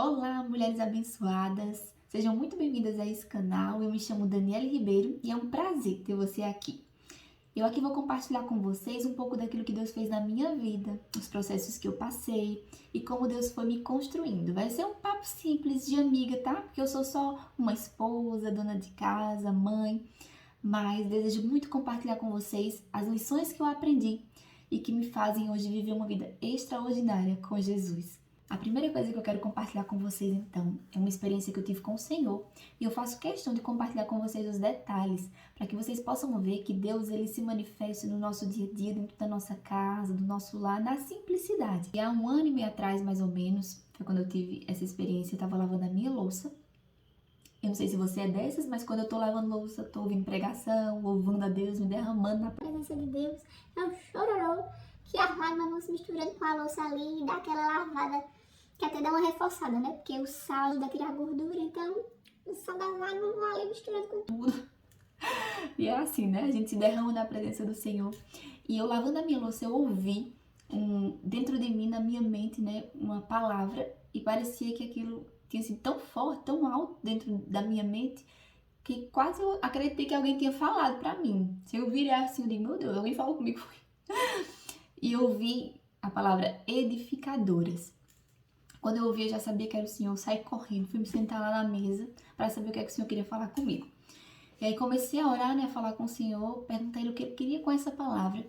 Olá, mulheres abençoadas! Sejam muito bem-vindas a esse canal. Eu me chamo Daniela Ribeiro e é um prazer ter você aqui. Eu aqui vou compartilhar com vocês um pouco daquilo que Deus fez na minha vida, os processos que eu passei e como Deus foi me construindo. Vai ser um papo simples de amiga, tá? Porque eu sou só uma esposa, dona de casa, mãe, mas desejo muito compartilhar com vocês as lições que eu aprendi e que me fazem hoje viver uma vida extraordinária com Jesus. A primeira coisa que eu quero compartilhar com vocês, então, é uma experiência que eu tive com o Senhor. E eu faço questão de compartilhar com vocês os detalhes, para que vocês possam ver que Deus ele se manifesta no nosso dia a dia, dentro da nossa casa, do nosso lar, na simplicidade. E há 1 ano e meio atrás, mais ou menos, foi quando eu tive essa experiência, eu estava lavando a minha louça. Eu não sei se você é dessas, mas quando eu tô lavando louça, tô ouvindo pregação, louvando a Deus, me derramando na Presença de Deus é o chororô que as lágrimas vão se misturando com a louça ali e dá aquela lavada que até dá uma reforçada, né? Porque o sal ajuda a tirar a gordura, então o sal das lágrimas vai ali misturando com tudo. E é assim, né? A gente se derrama na presença do Senhor. E eu lavando a minha louça, eu ouvi dentro de mim, na minha mente, né, uma palavra. E parecia que aquilo tinha sido tão forte, tão alto dentro da minha mente, que quase eu acreditei que alguém tinha falado pra mim. Se eu virar assim, eu digo, meu Deus, alguém falou comigo. E eu ouvi a palavra edificadoras. Quando eu ouvi, eu já sabia que era o Senhor. Eu saí correndo, fui me sentar lá na mesa para saber o que é que o Senhor queria falar comigo. E aí comecei a orar, né, a falar com o Senhor, perguntei ele o que ele queria com essa palavra.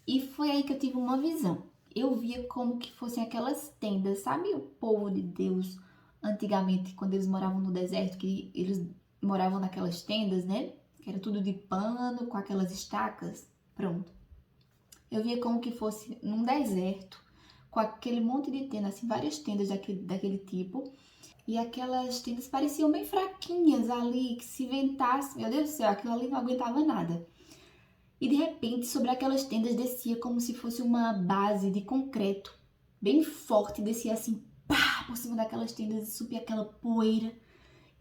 E foi aí que eu tive uma visão. Eu via como que fossem aquelas tendas, sabe o povo de Deus antigamente, quando eles moravam no deserto, que eles moravam naquelas tendas, né? Que era tudo de pano, com aquelas estacas. Pronto. Eu via como que fosse num deserto, com aquele monte de tendas, assim, várias tendas daquele tipo. E aquelas tendas pareciam bem fraquinhas ali, que se ventasse, meu Deus do céu, aquilo ali não aguentava nada. E de repente, sobre aquelas tendas descia como se fosse uma base de concreto, bem forte, descia assim, pá, por cima daquelas tendas e subia aquela poeira.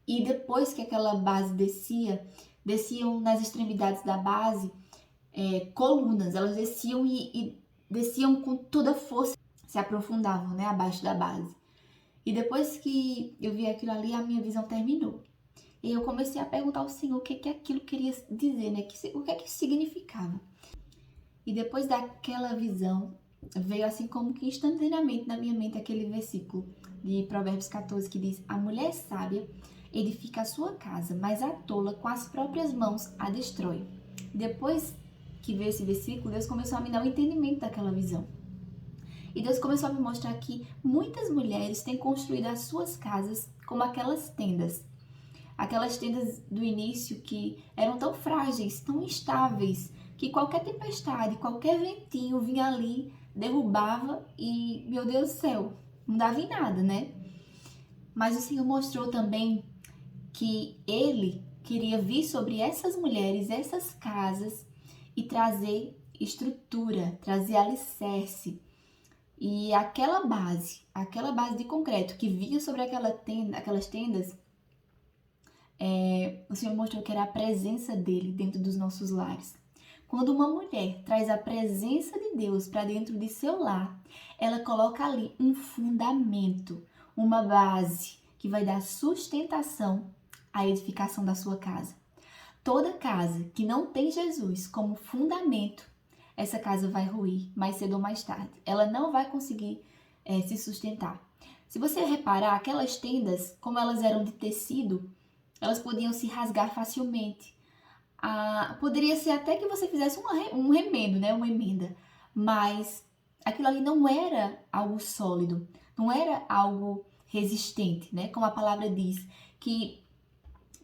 E depois que aquela base descia, desciam nas extremidades da base colunas, elas desciam e desciam com toda a força, se aprofundavam, né, abaixo da base. E depois que eu vi aquilo ali, a minha visão terminou. E eu comecei a perguntar ao Senhor o que que aquilo queria dizer, né? O que é que isso significava. E depois daquela visão, veio assim como que instantaneamente na minha mente aquele versículo de Provérbios 14 que diz: a mulher sábia edifica a sua casa, mas a tola com as próprias mãos a destrói. Depois que veio esse versículo, Deus começou a me dar o entendimento daquela visão. E Deus começou a me mostrar que muitas mulheres têm construído as suas casas como aquelas tendas. Aquelas tendas do início que eram tão frágeis, tão instáveis, que qualquer tempestade, qualquer ventinho vinha ali, derrubava e, meu Deus do céu, não dava em nada, né? Mas o Senhor mostrou também que Ele queria vir sobre essas mulheres, essas casas e trazer estrutura, trazer alicerce. E aquela base de concreto que vinha sobre aquelas tendas, o Senhor mostrou que era a presença dele dentro dos nossos lares. Quando uma mulher traz a presença de Deus para dentro de seu lar, ela coloca ali um fundamento, uma base que vai dar sustentação à edificação da sua casa. Toda casa que não tem Jesus como fundamento, essa casa vai ruir mais cedo ou mais tarde. Ela não vai conseguir se sustentar. Se você reparar, aquelas tendas, como elas eram de tecido, elas podiam se rasgar facilmente. Poderia ser até que você fizesse um remendo, né? Uma emenda. Mas aquilo ali não era algo sólido, não era algo resistente, né? Como a palavra diz, que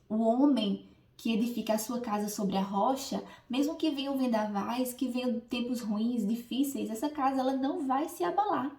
o homem que edifica a sua casa sobre a rocha, mesmo que venham vendavais, que venham tempos ruins, difíceis, essa casa ela não vai se abalar.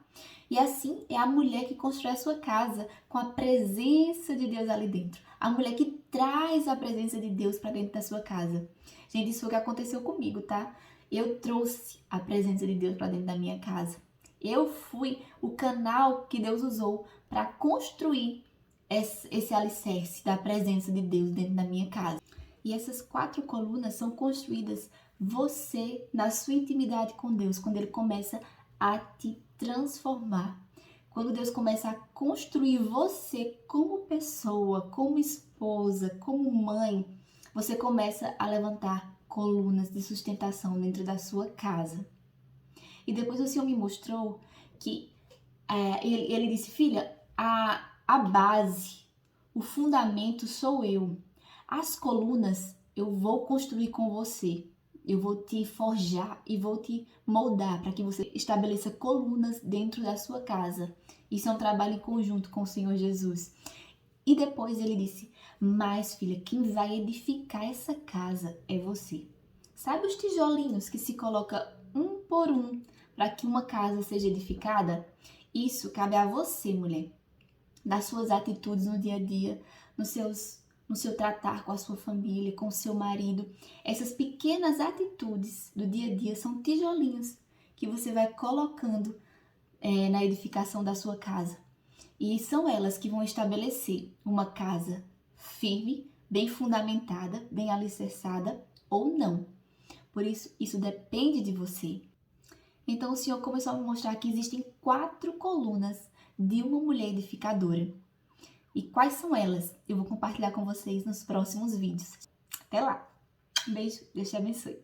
E assim é a mulher que constrói a sua casa com a presença de Deus ali dentro. A mulher que traz a presença de Deus para dentro da sua casa. Gente, isso foi o que aconteceu comigo, tá? Eu trouxe a presença de Deus para dentro da minha casa. Eu fui o canal que Deus usou para construir esse alicerce da presença de Deus dentro da minha casa. E essas 4 colunas são construídas você na sua intimidade com Deus, quando Ele começa a te transformar. quando Deus começa a construir você como pessoa, como esposa, como mãe, você começa a levantar colunas de sustentação dentro da sua casa. E depois o Senhor me mostrou que ele disse, filha, a base, o fundamento sou eu. As colunas eu vou construir com você. Eu vou te forjar e vou te moldar para que você estabeleça colunas dentro da sua casa. Isso é um trabalho em conjunto com o Senhor Jesus. E depois ele disse, mas filha, quem vai edificar essa casa é você. Sabe os tijolinhos que se coloca um por um para que uma casa seja edificada? Isso cabe a você, mulher, das suas atitudes no dia a dia, no seu tratar com a sua família, com o seu marido. Essas pequenas atitudes do dia a dia são tijolinhos que você vai colocando na edificação da sua casa. E são elas que vão estabelecer uma casa firme, bem fundamentada, bem alicerçada ou não. Por isso, isso depende de você. Então, o Senhor começou a me mostrar que existem 4 colunas de uma mulher edificadora. E quais são elas? Eu vou compartilhar com vocês nos próximos vídeos. Até lá! Um beijo, Deus te abençoe.